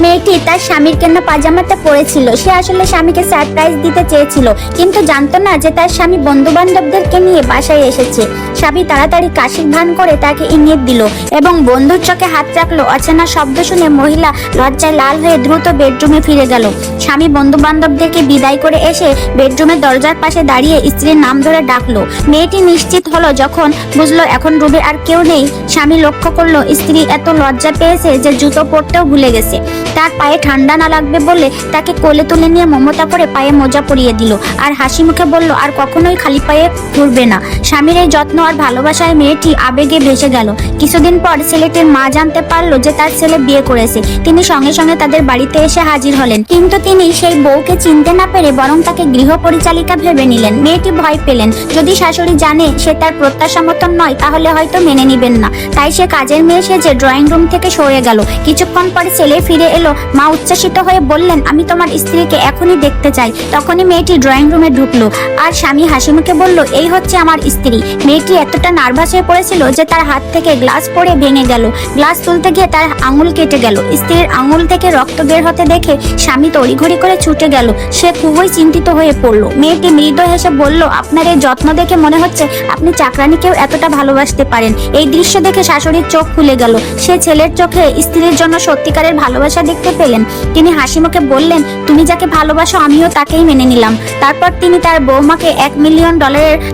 মেয়েটি তার স্বামীর কেনা পাজামাটা পরেছিল। সে আসলে স্বামীকে সারপ্রাইজ দিতে চেয়েছিল, কিন্তু জানতো না যে তার স্বামী বন্ধু বান্ধবদেরকে নিয়ে বাসায় এসেছে। স্বামী তাড়াতাড়ি কাশির ভান করে তাকে ইঙ্গিত দিল এবং বন্ধুর চোখে হাত রাখলো। অচেনা শব্দ শুনে মহিলা লজ্জায় লাল হয়ে দ্রুত বেডরুমে ফিরে গেল। স্বামী বন্ধু বান্ধবদেরকে বিদায় করে এসে বেডরুমের দরজার পাশে দাঁড়িয়ে স্ত্রীর নাম ধরে ডাকলো। মেয়েটি নিশ্চিত হলো যখন বুঝলো এখন রুমে আর কেউ নেই। স্বামী লক্ষ্য করলো স্ত্রী এত লজ্জা পেয়েছে যে জুতো পরতেও ভুলে গেছে। তার পায়ে ঠান্ডা না লাগবে বলে তাকে কোলে তুলে নিয়ে মমতা করে পায়ে মোজা পরিয়ে দিল আর হাসি মুখে বলল আর কখনোই খালি পায়ে ঘুরবে না। স্বামীর এই যত্ন আর ভালোবাসায় মেয়েটি আবেগে ভেসে গেল। কিছুদিন পর ছেলেটির মা জানতে পারলো যে তার ছেলে বিয়ে করেছে। তিনি সঙ্গে সঙ্গে তাদের বাড়িতে এসে হাজির হলেন, কিন্তু তিনি সেই বউকে চিনতে না পেরে বরং তাকে গৃহ পরিচালিকা ভেবে নিলেন। মেয়েটি ভয় পেলেন, যদি শাশুড়ি জানে সে তার প্রত্যাশা মতন নয় তাহলে হয়তো মেনে নিবেন না। তাই সে কাজের মেয়ে সেজে ড্রয়িং রুম থেকে সরে গেল। কিছুক্ষণ পরে ছেলে ফিরে এলো। মা উচ্ছ্বাসিত হয়ে বললেন, আমি তোমার স্ত্রীকে এখনই দেখতে চাই। তখনই মেয়েটি ড্রয়িং রুমে ঢুকলো আর স্বামী হাসি মুখে বলল, এই হচ্ছে আমার স্ত্রী। মেয়েটি এতটা নার্ভাস হয়ে পড়েছিল যে তার হাত থেকে গ্লাস পড়ে ভেঙে গেল। গ্লাস তুলতে গিয়ে তার আঙুল কেটে গেল। স্ত্রীর আঙুল থেকে রক্ত বের হতে দেখে স্বামী তড়িঘড়ি করে ছুটে গেল। সে খুবই চিন্তিত হয়ে পড়লো। মেয়েটি মৃদু হেসে বলল, আপনার এই যত্ন দেখে মনে হচ্ছে আপনি চাকরানিকেও এতটা ভালোবাসতে পারেন। এই দৃশ্য দেখে শাশুড়ির চোখ খুলে গেল। সে ছেলের চোখে স্ত্রীর জন্য সত্যিকারের ভালোবাসা দেখতে পেলেন। তিনি হাসি মুখে বললেন, তুমি যাকে ভালোবাসো আমিও তাকেই মেনে নিলাম। তারপর তিনি তার বৌমাকে $1 মিলিয়ন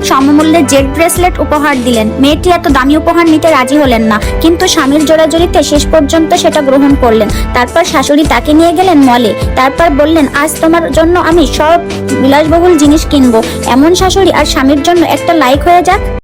সমমূল্যের জেড ব্রেসলেট উপহার দিলেন। মেয়েটি এত দামি উপহার নিতে রাজি হলেন না, কিন্তু স্বামীর জোরাজোরিতে শেষ পর্যন্ত সেটা গ্রহণ করলেন। তারপর শাশুড়ি তাকে নিয়ে গেলেন মলে। তারপর বললেন, আজ তোমার জন্য আমি সব বিলাসবহুল জিনিস কিনবো। এমন শাশুড়ি আর স্বামীর জন্য একটা লাইক হয়ে যাক।